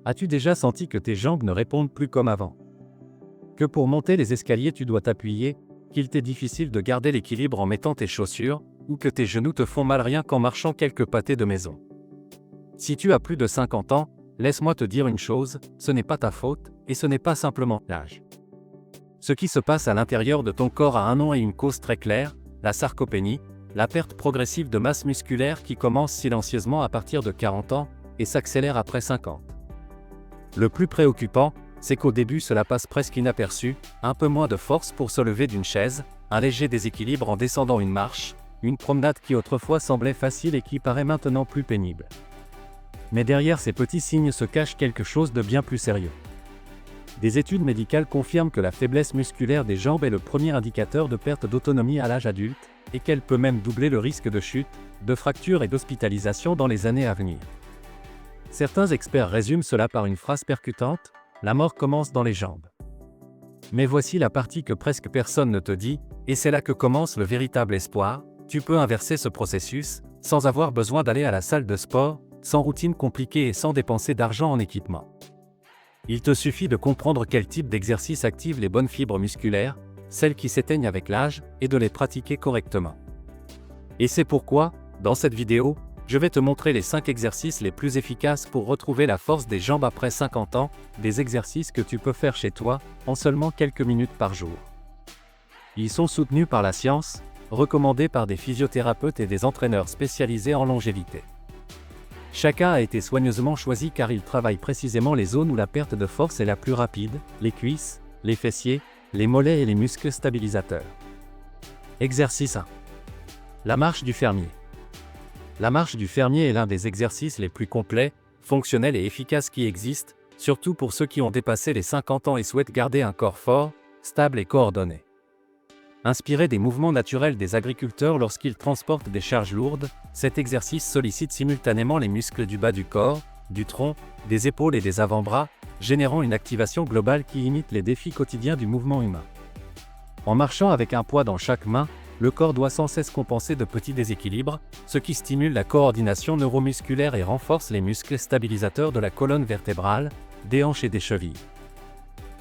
As-tu déjà senti que tes jambes ne répondent plus comme avant? Que pour monter les escaliers tu dois t'appuyer, qu'il t'est difficile de garder l'équilibre en mettant tes chaussures, ou que tes genoux te font mal rien qu'en marchant quelques pâtés de maison? Si tu as plus de 50 ans, laisse-moi te dire une chose, ce n'est pas ta faute, et ce n'est pas simplement l'âge. Ce qui se passe à l'intérieur de ton corps a un nom et une cause très claire, la sarcopénie, la perte progressive de masse musculaire qui commence silencieusement à partir de 40 ans, et s'accélère après 50. Le plus préoccupant, c'est qu'au début cela passe presque inaperçu, un peu moins de force pour se lever d'une chaise, un léger déséquilibre en descendant une marche, une promenade qui autrefois semblait facile et qui paraît maintenant plus pénible. Mais derrière ces petits signes se cache quelque chose de bien plus sérieux. Des études médicales confirment que la faiblesse musculaire des jambes est le premier indicateur de perte d'autonomie à l'âge adulte, et qu'elle peut même doubler le risque de chute, de fracture et d'hospitalisation dans les années à venir. Certains experts résument cela par une phrase percutante, la mort commence dans les jambes. Mais voici la partie que presque personne ne te dit, et c'est là que commence le véritable espoir, tu peux inverser ce processus, sans avoir besoin d'aller à la salle de sport, sans routine compliquée et sans dépenser d'argent en équipement. Il te suffit de comprendre quel type d'exercice active les bonnes fibres musculaires, celles qui s'éteignent avec l'âge, et de les pratiquer correctement. Et c'est pourquoi, dans cette vidéo, je vais te montrer les 5 exercices les plus efficaces pour retrouver la force des jambes après 50 ans, des exercices que tu peux faire chez toi, en seulement quelques minutes par jour. Ils sont soutenus par la science, recommandés par des physiothérapeutes et des entraîneurs spécialisés en longévité. Chacun a été soigneusement choisi car il travaille précisément les zones où la perte de force est la plus rapide, les cuisses, les fessiers, les mollets et les muscles stabilisateurs. Exercice 1. La marche du fermier. La marche du fermier est l'un des exercices les plus complets, fonctionnels et efficaces qui existent, surtout pour ceux qui ont dépassé les 50 ans et souhaitent garder un corps fort, stable et coordonné. Inspiré des mouvements naturels des agriculteurs lorsqu'ils transportent des charges lourdes, cet exercice sollicite simultanément les muscles du bas du corps, du tronc, des épaules et des avant-bras, générant une activation globale qui imite les défis quotidiens du mouvement humain. En marchant avec un poids dans chaque main, le corps doit sans cesse compenser de petits déséquilibres, ce qui stimule la coordination neuromusculaire et renforce les muscles stabilisateurs de la colonne vertébrale, des hanches et des chevilles.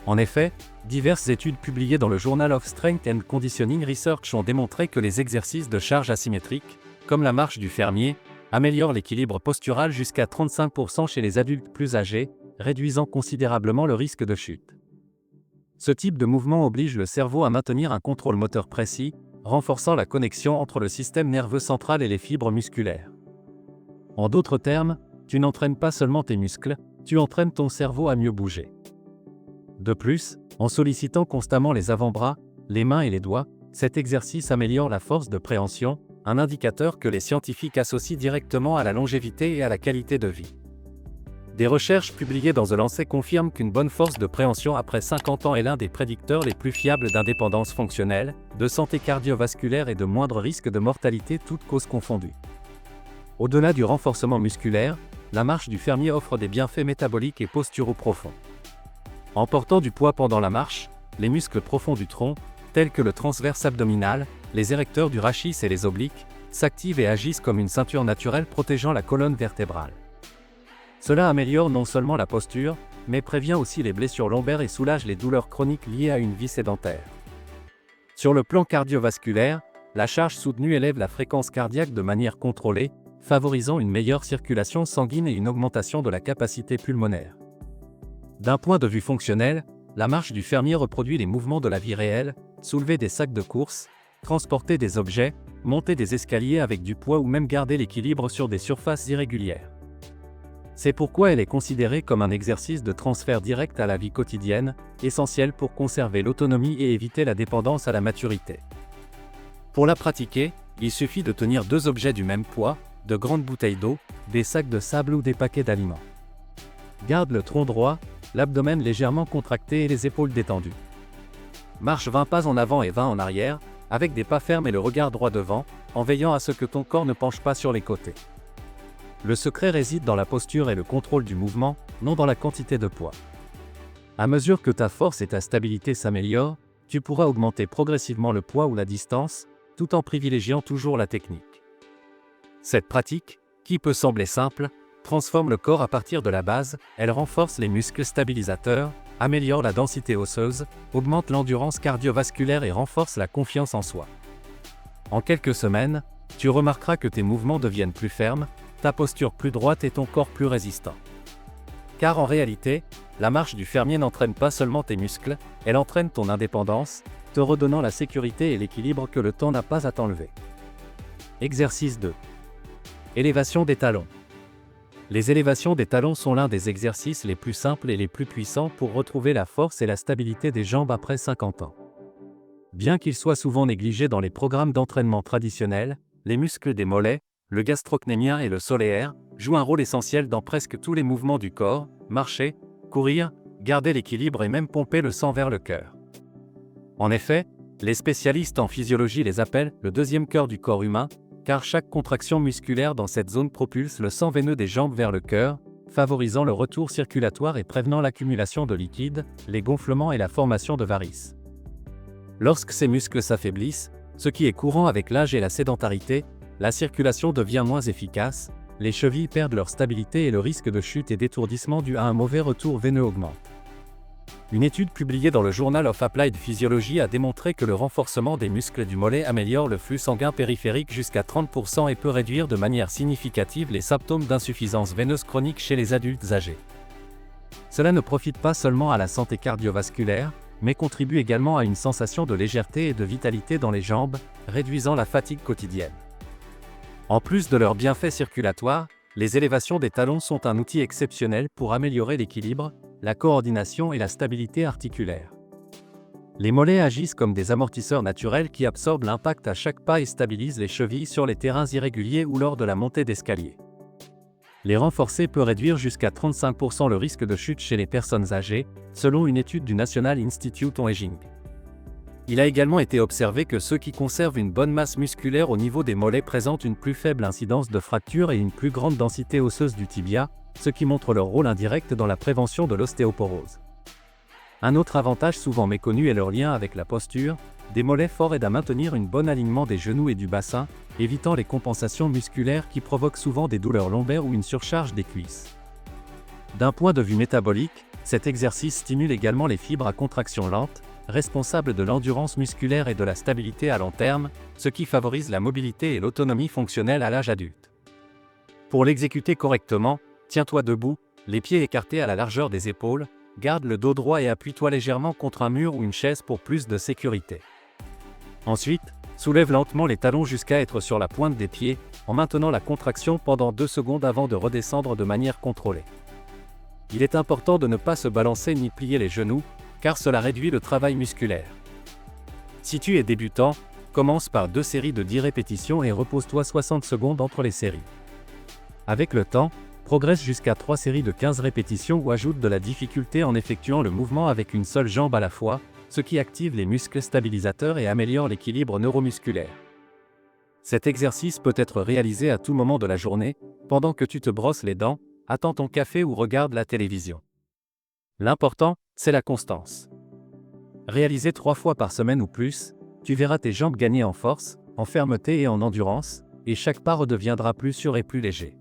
En effet, diverses études publiées dans le Journal of Strength and Conditioning Research ont démontré que les exercices de charge asymétriques, comme la marche du fermier, améliorent l'équilibre postural jusqu'à 35% chez les adultes plus âgés, réduisant considérablement le risque de chute. Ce type de mouvement oblige le cerveau à maintenir un contrôle moteur précis, renforçant la connexion entre le système nerveux central et les fibres musculaires. En d'autres termes, tu n'entraînes pas seulement tes muscles, tu entraînes ton cerveau à mieux bouger. De plus, en sollicitant constamment les avant-bras, les mains et les doigts, cet exercice améliore la force de préhension, un indicateur que les scientifiques associent directement à la longévité et à la qualité de vie. Des recherches publiées dans The Lancet confirment qu'une bonne force de préhension après 50 ans est l'un des prédicteurs les plus fiables d'indépendance fonctionnelle, de santé cardiovasculaire et de moindre risque de mortalité toutes causes confondues. Au-delà du renforcement musculaire, la marche du fermier offre des bienfaits métaboliques et posturaux profonds. En portant du poids pendant la marche, les muscles profonds du tronc, tels que le transverse abdominal, les érecteurs du rachis et les obliques, s'activent et agissent comme une ceinture naturelle protégeant la colonne vertébrale. Cela améliore non seulement la posture, mais prévient aussi les blessures lombaires et soulage les douleurs chroniques liées à une vie sédentaire. Sur le plan cardiovasculaire, la charge soutenue élève la fréquence cardiaque de manière contrôlée, favorisant une meilleure circulation sanguine et une augmentation de la capacité pulmonaire. D'un point de vue fonctionnel, la marche du fermier reproduit les mouvements de la vie réelle, soulever des sacs de course, transporter des objets, monter des escaliers avec du poids ou même garder l'équilibre sur des surfaces irrégulières. C'est pourquoi elle est considérée comme un exercice de transfert direct à la vie quotidienne, essentiel pour conserver l'autonomie et éviter la dépendance à la maturité. Pour la pratiquer, il suffit de tenir 2 objets du même poids, de grandes bouteilles d'eau, des sacs de sable ou des paquets d'aliments. Garde le tronc droit, l'abdomen légèrement contracté et les épaules détendues. Marche 20 pas en avant et 20 en arrière, avec des pas fermes et le regard droit devant, en veillant à ce que ton corps ne penche pas sur les côtés. Le secret réside dans la posture et le contrôle du mouvement, non dans la quantité de poids. À mesure que ta force et ta stabilité s'améliorent, tu pourras augmenter progressivement le poids ou la distance, tout en privilégiant toujours la technique. Cette pratique, qui peut sembler simple, transforme le corps à partir de la base, elle renforce les muscles stabilisateurs, améliore la densité osseuse, augmente l'endurance cardiovasculaire et renforce la confiance en soi. En quelques semaines, tu remarqueras que tes mouvements deviennent plus fermes, ta posture plus droite et ton corps plus résistant. Car en réalité, la marche du fermier n'entraîne pas seulement tes muscles, elle entraîne ton indépendance, te redonnant la sécurité et l'équilibre que le temps n'a pas à t'enlever. Exercice 2. Élévation des talons. Les élévations des talons sont l'un des exercices les plus simples et les plus puissants pour retrouver la force et la stabilité des jambes après 50 ans. Bien qu'ils soient souvent négligés dans les programmes d'entraînement traditionnels, les muscles des mollets, le gastrocnémien et le solaire, jouent un rôle essentiel dans presque tous les mouvements du corps, marcher, courir, garder l'équilibre et même pomper le sang vers le cœur. En effet, les spécialistes en physiologie les appellent le deuxième cœur du corps humain, car chaque contraction musculaire dans cette zone propulse le sang veineux des jambes vers le cœur, favorisant le retour circulatoire et prévenant l'accumulation de liquide, les gonflements et la formation de varices. Lorsque ces muscles s'affaiblissent, ce qui est courant avec l'âge et la sédentarité, la circulation devient moins efficace, les chevilles perdent leur stabilité et le risque de chute et d'étourdissement dû à un mauvais retour veineux augmente. Une étude publiée dans le Journal of Applied Physiology a démontré que le renforcement des muscles du mollet améliore le flux sanguin périphérique jusqu'à 30% et peut réduire de manière significative les symptômes d'insuffisance veineuse chronique chez les adultes âgés. Cela ne profite pas seulement à la santé cardiovasculaire, mais contribue également à une sensation de légèreté et de vitalité dans les jambes, réduisant la fatigue quotidienne. En plus de leurs bienfaits circulatoires, les élévations des talons sont un outil exceptionnel pour améliorer l'équilibre, la coordination et la stabilité articulaire. Les mollets agissent comme des amortisseurs naturels qui absorbent l'impact à chaque pas et stabilisent les chevilles sur les terrains irréguliers ou lors de la montée d'escalier. Les renforcer peut réduire jusqu'à 35% le risque de chute chez les personnes âgées, selon une étude du National Institute on Aging. Il a également été observé que ceux qui conservent une bonne masse musculaire au niveau des mollets présentent une plus faible incidence de fractures et une plus grande densité osseuse du tibia, ce qui montre leur rôle indirect dans la prévention de l'ostéoporose. Un autre avantage souvent méconnu est leur lien avec la posture, des mollets forts aident à maintenir un bon alignement des genoux et du bassin, évitant les compensations musculaires qui provoquent souvent des douleurs lombaires ou une surcharge des cuisses. D'un point de vue métabolique, cet exercice stimule également les fibres à contraction lente, responsables de l'endurance musculaire et de la stabilité à long terme, ce qui favorise la mobilité et l'autonomie fonctionnelle à l'âge adulte. Pour l'exécuter correctement, tiens-toi debout, les pieds écartés à la largeur des épaules, garde le dos droit et appuie-toi légèrement contre un mur ou une chaise pour plus de sécurité. Ensuite, soulève lentement les talons jusqu'à être sur la pointe des pieds, en maintenant la contraction pendant 2 secondes avant de redescendre de manière contrôlée. Il est important de ne pas se balancer ni plier les genoux, car cela réduit le travail musculaire. Si tu es débutant, commence par 2 séries de 10 répétitions et repose-toi 60 secondes entre les séries. Avec le temps, progresse jusqu'à 3 séries de 15 répétitions ou ajoute de la difficulté en effectuant le mouvement avec une seule jambe à la fois, ce qui active les muscles stabilisateurs et améliore l'équilibre neuromusculaire. Cet exercice peut être réalisé à tout moment de la journée, pendant que tu te brosses les dents, attends ton café ou regardes la télévision. L'important, c'est la constance. Réalisé 3 fois par semaine ou plus, tu verras tes jambes gagner en force, en fermeté et en endurance, et chaque pas redeviendra plus sûr et plus léger.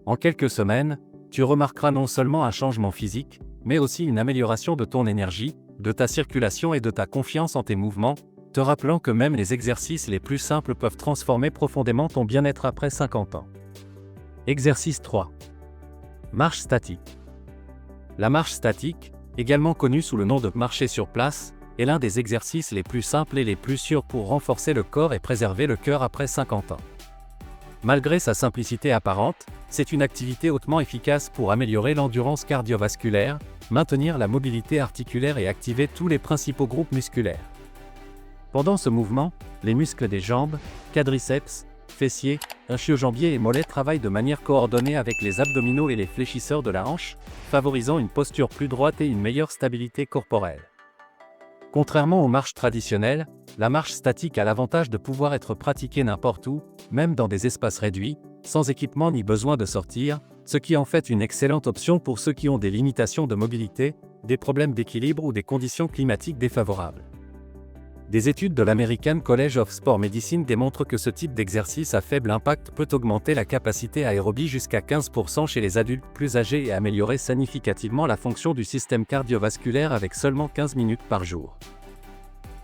En quelques semaines, tu remarqueras non seulement un changement physique, mais aussi une amélioration de ton énergie, de ta circulation et de ta confiance en tes mouvements, te rappelant que même les exercices les plus simples peuvent transformer profondément ton bien-être après 50 ans. Exercice 3. Marche statique. La marche statique, également connue sous le nom de marcher sur place, est l'un des exercices les plus simples et les plus sûrs pour renforcer le corps et préserver le cœur après 50 ans. Malgré sa simplicité apparente, c'est une activité hautement efficace pour améliorer l'endurance cardiovasculaire, maintenir la mobilité articulaire et activer tous les principaux groupes musculaires. Pendant ce mouvement, les muscles des jambes, quadriceps, fessiers, ischio-jambiers et mollets travaillent de manière coordonnée avec les abdominaux et les fléchisseurs de la hanche, favorisant une posture plus droite et une meilleure stabilité corporelle. Contrairement aux marches traditionnelles, la marche statique a l'avantage de pouvoir être pratiquée n'importe où, même dans des espaces réduits, sans équipement ni besoin de sortir, ce qui en fait une excellente option pour ceux qui ont des limitations de mobilité, des problèmes d'équilibre ou des conditions climatiques défavorables. Des études de l'American College of Sport Medicine démontrent que ce type d'exercice à faible impact peut augmenter la capacité aérobie jusqu'à 15% chez les adultes plus âgés et améliorer significativement la fonction du système cardiovasculaire avec seulement 15 minutes par jour.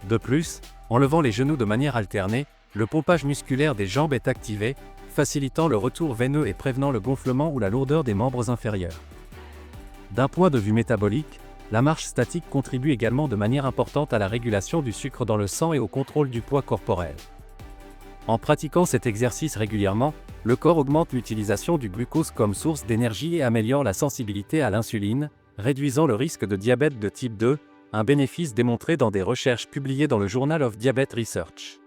De plus, en levant les genoux de manière alternée, le pompage musculaire des jambes est activé, facilitant le retour veineux et prévenant le gonflement ou la lourdeur des membres inférieurs. D'un point de vue métabolique, la marche statique contribue également de manière importante à la régulation du sucre dans le sang et au contrôle du poids corporel. En pratiquant cet exercice régulièrement, le corps augmente l'utilisation du glucose comme source d'énergie et améliore la sensibilité à l'insuline, réduisant le risque de diabète de type 2, un bénéfice démontré dans des recherches publiées dans le Journal of Diabetes Research.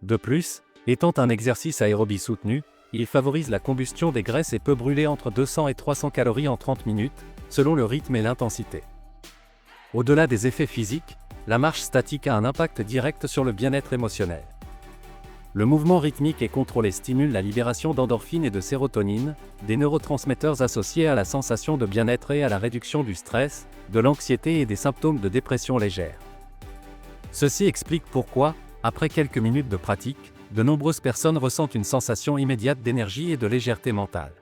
De plus, étant un exercice aérobie soutenu, il favorise la combustion des graisses et peut brûler entre 200 et 300 calories en 30 minutes, selon le rythme et l'intensité. Au-delà des effets physiques, la marche statique a un impact direct sur le bien-être émotionnel. Le mouvement rythmique et contrôlé stimule la libération d'endorphines et de sérotonine, des neurotransmetteurs associés à la sensation de bien-être et à la réduction du stress, de l'anxiété et des symptômes de dépression légère. Ceci explique pourquoi, après quelques minutes de pratique, de nombreuses personnes ressentent une sensation immédiate d'énergie et de légèreté mentale.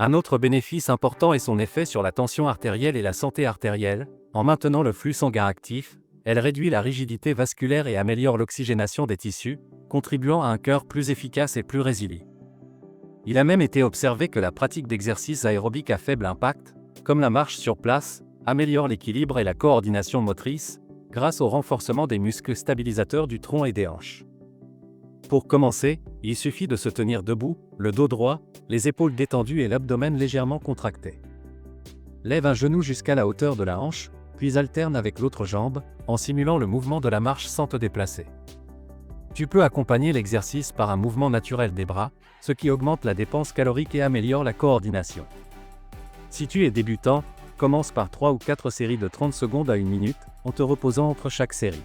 Un autre bénéfice important est son effet sur la tension artérielle et la santé artérielle. En maintenant le flux sanguin actif, elle réduit la rigidité vasculaire et améliore l'oxygénation des tissus, contribuant à un cœur plus efficace et plus résilient. Il a même été observé que la pratique d'exercices aérobiques à faible impact, comme la marche sur place, améliore l'équilibre et la coordination motrice, grâce au renforcement des muscles stabilisateurs du tronc et des hanches. Pour commencer, il suffit de se tenir debout, le dos droit, les épaules détendues et l'abdomen légèrement contracté. Lève un genou jusqu'à la hauteur de la hanche, puis alterne avec l'autre jambe, en simulant le mouvement de la marche sans te déplacer. Tu peux accompagner l'exercice par un mouvement naturel des bras, ce qui augmente la dépense calorique et améliore la coordination. Si tu es débutant, commence par 3 ou 4 séries de 30 secondes à 1 minute, en te reposant entre chaque série.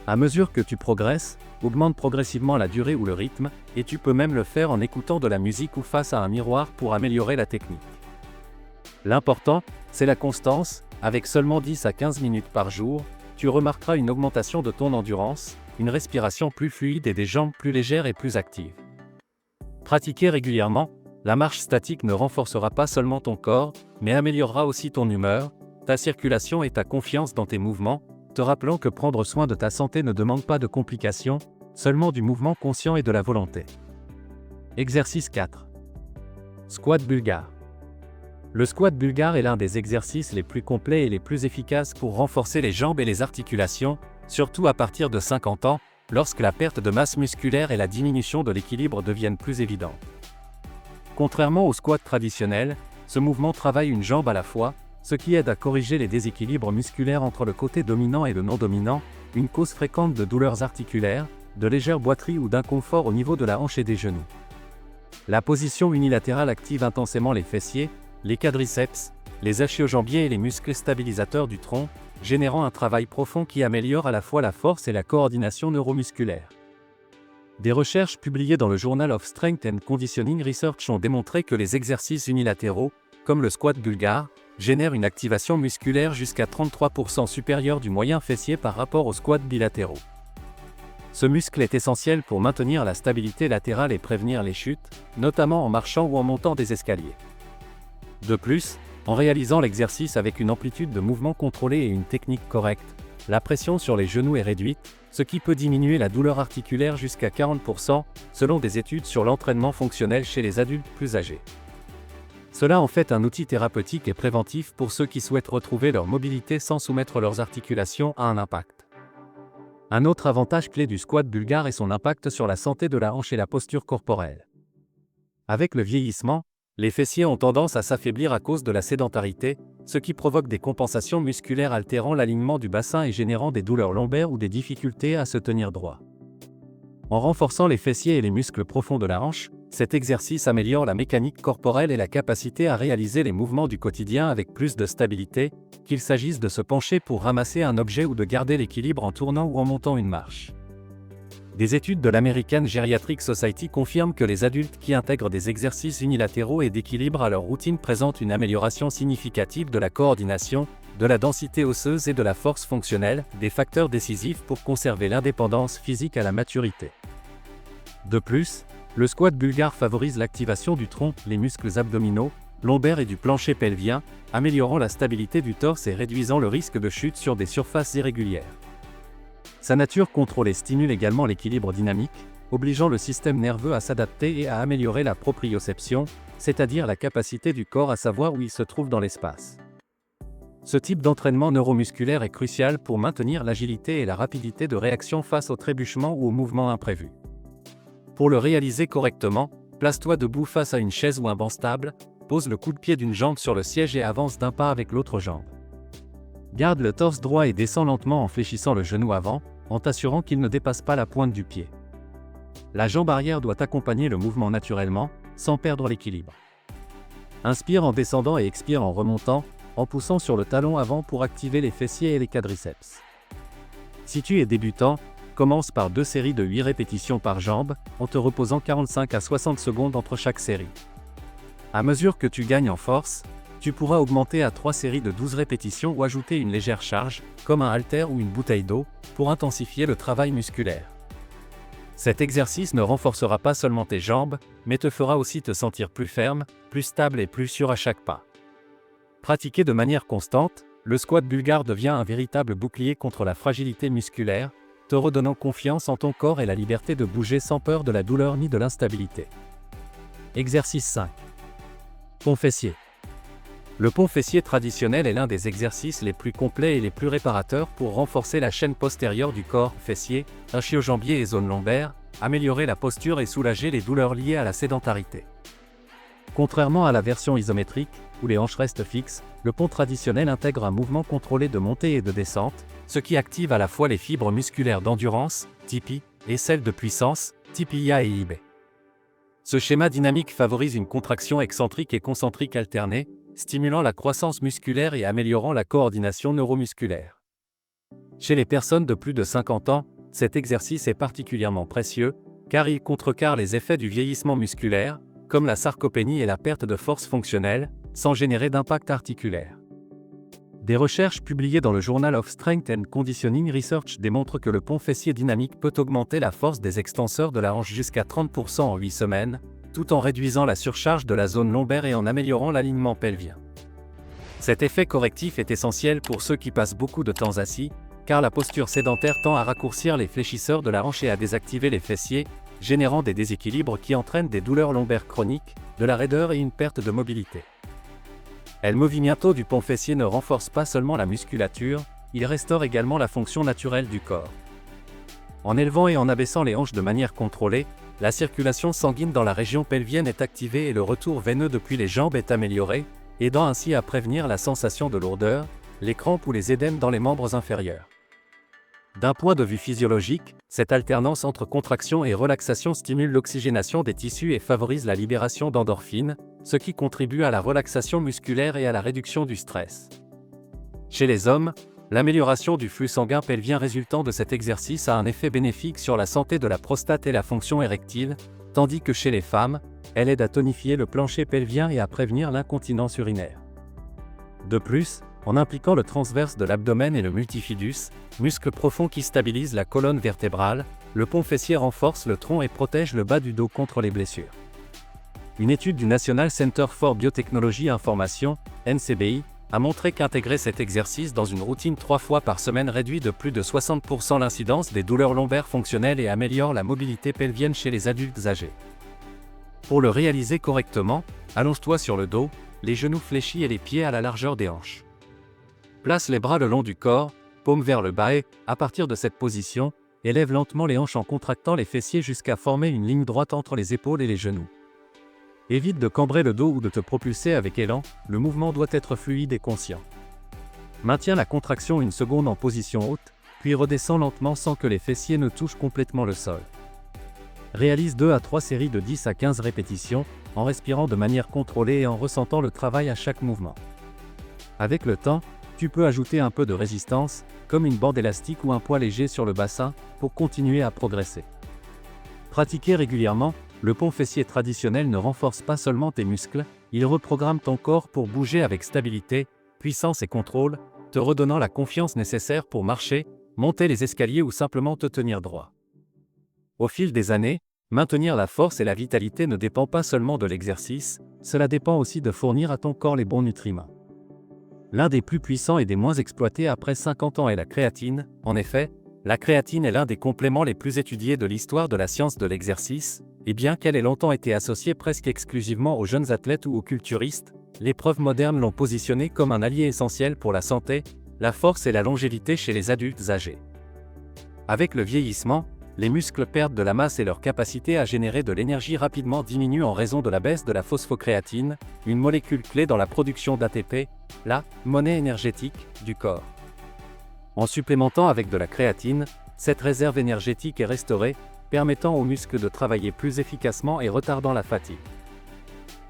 À mesure que tu progresses, augmente progressivement la durée ou le rythme, et tu peux même le faire en écoutant de la musique ou face à un miroir pour améliorer la technique. L'important, c'est la constance. Avec seulement 10 à 15 minutes par jour, tu remarqueras une augmentation de ton endurance, une respiration plus fluide et des jambes plus légères et plus actives. Pratiquer régulièrement, la marche statique ne renforcera pas seulement ton corps, mais améliorera aussi ton humeur, ta circulation et ta confiance dans tes mouvements, te rappelant que prendre soin de ta santé ne demande pas de complications, seulement du mouvement conscient et de la volonté. Exercice 4. Squat bulgare. Le squat bulgare est l'un des exercices les plus complets et les plus efficaces pour renforcer les jambes et les articulations, surtout à partir de 50 ans, lorsque la perte de masse musculaire et la diminution de l'équilibre deviennent plus évidentes. Contrairement au squat traditionnel, ce mouvement travaille une jambe à la fois, ce qui aide à corriger les déséquilibres musculaires entre le côté dominant et le non dominant, une cause fréquente de douleurs articulaires, de légères boiteries ou d'inconfort au niveau de la hanche et des genoux. La position unilatérale active intensément les fessiers, les quadriceps, les ischio-jambiers et les muscles stabilisateurs du tronc, générant un travail profond qui améliore à la fois la force et la coordination neuromusculaire. Des recherches publiées dans le Journal of Strength and Conditioning Research ont démontré que les exercices unilatéraux, comme le squat bulgare, génèrent une activation musculaire jusqu'à 33% supérieure du moyen fessier par rapport aux squats bilatéraux. Ce muscle est essentiel pour maintenir la stabilité latérale et prévenir les chutes, notamment en marchant ou en montant des escaliers. De plus, en réalisant l'exercice avec une amplitude de mouvement contrôlée et une technique correcte, la pression sur les genoux est réduite, ce qui peut diminuer la douleur articulaire jusqu'à 40%, selon des études sur l'entraînement fonctionnel chez les adultes plus âgés. Cela en fait un outil thérapeutique et préventif pour ceux qui souhaitent retrouver leur mobilité sans soumettre leurs articulations à un impact. Un autre avantage clé du squat bulgare est son impact sur la santé de la hanche et la posture corporelle. Avec le vieillissement, les fessiers ont tendance à s'affaiblir à cause de la sédentarité, ce qui provoque des compensations musculaires altérant l'alignement du bassin et générant des douleurs lombaires ou des difficultés à se tenir droit. En renforçant les fessiers et les muscles profonds de la hanche, cet exercice améliore la mécanique corporelle et la capacité à réaliser les mouvements du quotidien avec plus de stabilité, qu'il s'agisse de se pencher pour ramasser un objet ou de garder l'équilibre en tournant ou en montant une marche. Des études de l'American Geriatric Society confirment que les adultes qui intègrent des exercices unilatéraux et d'équilibre à leur routine présentent une amélioration significative de la coordination, de la densité osseuse et de la force fonctionnelle, des facteurs décisifs pour conserver l'indépendance physique à la maturité. De plus, le squat bulgare favorise l'activation du tronc, les muscles abdominaux, lombaires et du plancher pelvien, améliorant la stabilité du torse et réduisant le risque de chute sur des surfaces irrégulières. Sa nature contrôlée stimule également l'équilibre dynamique, obligeant le système nerveux à s'adapter et à améliorer la proprioception, c'est-à-dire la capacité du corps à savoir où il se trouve dans l'espace. Ce type d'entraînement neuromusculaire est crucial pour maintenir l'agilité et la rapidité de réaction face aux trébuchements ou aux mouvements imprévus. Pour le réaliser correctement, place-toi debout face à une chaise ou un banc stable, pose le coup de pied d'une jambe sur le siège et avance d'un pas avec l'autre jambe. Garde le torse droit et descends lentement en fléchissant le genou avant, en t'assurant qu'il ne dépasse pas la pointe du pied. La jambe arrière doit accompagner le mouvement naturellement, sans perdre l'équilibre. Inspire en descendant et expire en remontant, en poussant sur le talon avant pour activer les fessiers et les quadriceps. Si tu es débutant, commence par 2 séries de 8 répétitions par jambe, en te reposant 45 à 60 secondes entre chaque série. À mesure que tu gagnes en force, tu pourras augmenter à 3 séries de 12 répétitions ou ajouter une légère charge, comme un haltère ou une bouteille d'eau, pour intensifier le travail musculaire. Cet exercice ne renforcera pas seulement tes jambes, mais te fera aussi te sentir plus ferme, plus stable et plus sûr à chaque pas. Pratiqué de manière constante, le squat bulgare devient un véritable bouclier contre la fragilité musculaire, te redonnant confiance en ton corps et la liberté de bouger sans peur de la douleur ni de l'instabilité. Exercice 5. Pont fessier. Le pont fessier traditionnel est l'un des exercices les plus complets et les plus réparateurs pour renforcer la chaîne postérieure du corps, fessier, ischio-jambier et zone lombaire, améliorer la posture et soulager les douleurs liées à la sédentarité. Contrairement à la version isométrique, où les hanches restent fixes, le pont traditionnel intègre un mouvement contrôlé de montée et de descente, ce qui active à la fois les fibres musculaires d'endurance, TPI, et celles de puissance, TPIA et IB. Ce schéma dynamique favorise une contraction excentrique et concentrique alternée, stimulant la croissance musculaire et améliorant la coordination neuromusculaire. Chez les personnes de plus de 50 ans, cet exercice est particulièrement précieux, car il contrecarre les effets du vieillissement musculaire, comme la sarcopénie et la perte de force fonctionnelle, sans générer d'impact articulaire. Des recherches publiées dans le Journal of Strength and Conditioning Research démontrent que le pont fessier dynamique peut augmenter la force des extenseurs de la hanche jusqu'à 30% en 8 semaines, tout en réduisant la surcharge de la zone lombaire et en améliorant l'alignement pelvien. Cet effet correctif est essentiel pour ceux qui passent beaucoup de temps assis, car la posture sédentaire tend à raccourcir les fléchisseurs de la hanche et à désactiver les fessiers, générant des déséquilibres qui entraînent des douleurs lombaires chroniques, de la raideur et une perte de mobilité. El movimiento du pont fessier ne renforce pas seulement la musculature, il restaure également la fonction naturelle du corps. En élevant et en abaissant les hanches de manière contrôlée, la circulation sanguine dans la région pelvienne est activée et le retour veineux depuis les jambes est amélioré, aidant ainsi à prévenir la sensation de lourdeur, les crampes ou les édèmes dans les membres inférieurs. D'un point de vue physiologique, cette alternance entre contraction et relaxation stimule l'oxygénation des tissus et favorise la libération d'endorphines, ce qui contribue à la relaxation musculaire et à la réduction du stress. Chez les hommes, l'amélioration du flux sanguin pelvien résultant de cet exercice a un effet bénéfique sur la santé de la prostate et la fonction érectile, tandis que chez les femmes, elle aide à tonifier le plancher pelvien et à prévenir l'incontinence urinaire. De plus, en impliquant le transverse de l'abdomen et le multifidus, muscle profond qui stabilise la colonne vertébrale, le pont fessier renforce le tronc et protège le bas du dos contre les blessures. Une étude du National Center for Biotechnology Information, NCBI, a montré qu'intégrer cet exercice dans une routine 3 fois par semaine réduit de plus de 60% l'incidence des douleurs lombaires fonctionnelles et améliore la mobilité pelvienne chez les adultes âgés. Pour le réaliser correctement, allonge-toi sur le dos, les genoux fléchis et les pieds à la largeur des hanches. Place les bras le long du corps, paume vers le bas et, à partir de cette position, élève lentement les hanches en contractant les fessiers jusqu'à former une ligne droite entre les épaules et les genoux. Évite de cambrer le dos ou de te propulser avec élan, le mouvement doit être fluide et conscient. Maintiens la contraction une seconde en position haute, puis redescends lentement sans que les fessiers ne touchent complètement le sol. Réalise 2 à 3 séries de 10 à 15 répétitions, en respirant de manière contrôlée et en ressentant le travail à chaque mouvement. Avec le temps, tu peux ajouter un peu de résistance, comme une bande élastique ou un poids léger sur le bassin, pour continuer à progresser. Pratiquer régulièrement, le pont fessier traditionnel ne renforce pas seulement tes muscles, il reprogramme ton corps pour bouger avec stabilité, puissance et contrôle, te redonnant la confiance nécessaire pour marcher, monter les escaliers ou simplement te tenir droit. Au fil des années, maintenir la force et la vitalité ne dépend pas seulement de l'exercice, cela dépend aussi de fournir à ton corps les bons nutriments. L'un des plus puissants et des moins exploités après 50 ans est la créatine. En effet, la créatine est l'un des compléments les plus étudiés de l'histoire de la science de l'exercice, et bien qu'elle ait longtemps été associée presque exclusivement aux jeunes athlètes ou aux culturistes, les preuves modernes l'ont positionnée comme un allié essentiel pour la santé, la force et la longévité chez les adultes âgés. Avec le vieillissement, les muscles perdent de la masse et leur capacité à générer de l'énergie rapidement diminue en raison de la baisse de la phosphocréatine, une molécule clé dans la production d'ATP, la monnaie énergétique du corps. En supplémentant avec de la créatine, cette réserve énergétique est restaurée, permettant aux muscles de travailler plus efficacement et retardant la fatigue.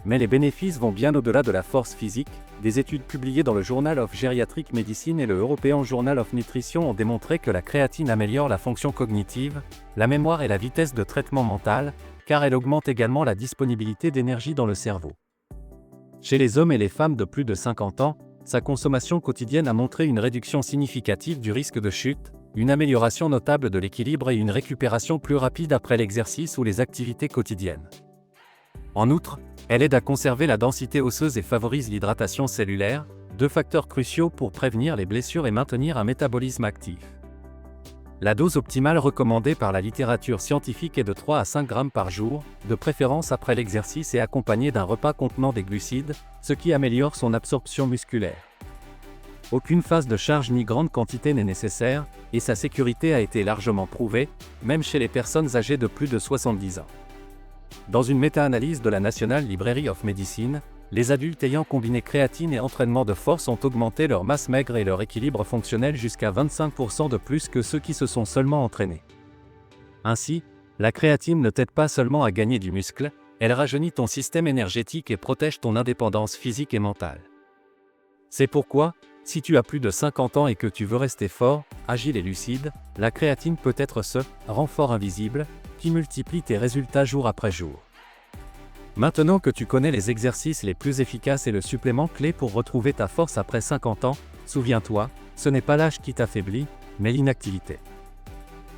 Mais les bénéfices vont bien au-delà de la force physique. Des études publiées dans le Journal of Geriatric Medicine et le European Journal of Nutrition ont démontré que la créatine améliore la fonction cognitive, la mémoire et la vitesse de traitement mental, car elle augmente également la disponibilité d'énergie dans le cerveau. Chez les hommes et les femmes de plus de 50 ans, sa consommation quotidienne a montré une réduction significative du risque de chute, une amélioration notable de l'équilibre et une récupération plus rapide après l'exercice ou les activités quotidiennes. En outre, elle aide à conserver la densité osseuse et favorise l'hydratation cellulaire, deux facteurs cruciaux pour prévenir les blessures et maintenir un métabolisme actif. La dose optimale recommandée par la littérature scientifique est de 3 à 5 grammes par jour, de préférence après l'exercice et accompagnée d'un repas contenant des glucides, ce qui améliore son absorption musculaire. Aucune phase de charge ni grande quantité n'est nécessaire, et sa sécurité a été largement prouvée, même chez les personnes âgées de plus de 70 ans. Dans une méta-analyse de la National Library of Medicine, les adultes ayant combiné créatine et entraînement de force ont augmenté leur masse maigre et leur équilibre fonctionnel jusqu'à 25% de plus que ceux qui se sont seulement entraînés. Ainsi, la créatine ne t'aide pas seulement à gagner du muscle, elle rajeunit ton système énergétique et protège ton indépendance physique et mentale. C'est pourquoi, si tu as plus de 50 ans et que tu veux rester fort, agile et lucide, la créatine peut être ce renfort invisible qui multiplie tes résultats jour après jour. Maintenant que tu connais les exercices les plus efficaces et le supplément clé pour retrouver ta force après 50 ans, souviens-toi, ce n'est pas l'âge qui t'affaiblit, mais l'inactivité.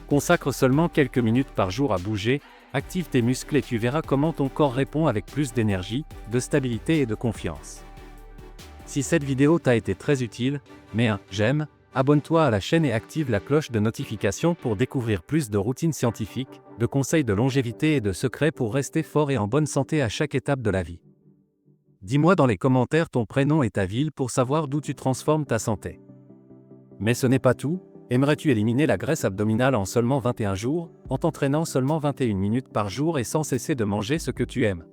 Consacre seulement quelques minutes par jour à bouger, active tes muscles et tu verras comment ton corps répond avec plus d'énergie, de stabilité et de confiance. Si cette vidéo t'a été très utile, mets un j'aime, abonne-toi à la chaîne et active la cloche de notification pour découvrir plus de routines scientifiques, de conseils de longévité et de secrets pour rester fort et en bonne santé à chaque étape de la vie. Dis-moi dans les commentaires ton prénom et ta ville pour savoir d'où tu transformes ta santé. Mais ce n'est pas tout, aimerais-tu éliminer la graisse abdominale en seulement 21 jours, en t'entraînant seulement 21 minutes par jour et sans cesser de manger ce que tu aimes?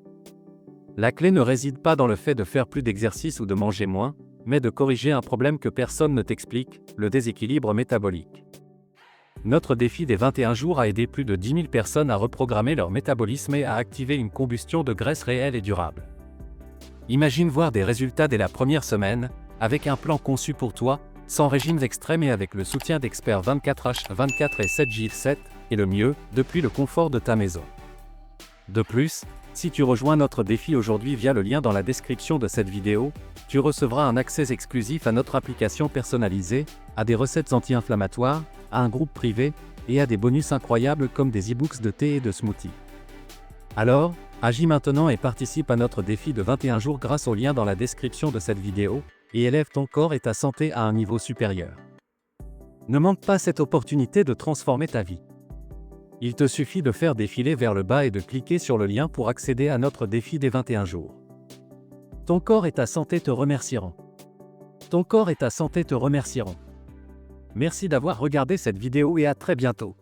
La clé ne réside pas dans le fait de faire plus d'exercice ou de manger moins, mais de corriger un problème que personne ne t'explique, le déséquilibre métabolique. Notre défi des 21 jours a aidé plus de 10 000 personnes à reprogrammer leur métabolisme et à activer une combustion de graisse réelle et durable. Imagine voir des résultats dès la première semaine, avec un plan conçu pour toi, sans régimes extrêmes et avec le soutien d'experts 24h24 et 7j7, et le mieux, depuis le confort de ta maison. De plus, si tu rejoins notre défi aujourd'hui via le lien dans la description de cette vidéo, tu recevras un accès exclusif à notre application personnalisée, à des recettes anti-inflammatoires, à un groupe privé, et à des bonus incroyables comme des e-books de thé et de smoothies. Alors, agis maintenant et participe à notre défi de 21 jours grâce au lien dans la description de cette vidéo, et élève ton corps et ta santé à un niveau supérieur. Ne manque pas cette opportunité de transformer ta vie. Il te suffit de faire défiler vers le bas et de cliquer sur le lien pour accéder à notre défi des 21 jours. Ton corps et ta santé te remercieront. Ton corps et ta santé te remercieront. Merci d'avoir regardé cette vidéo et à très bientôt.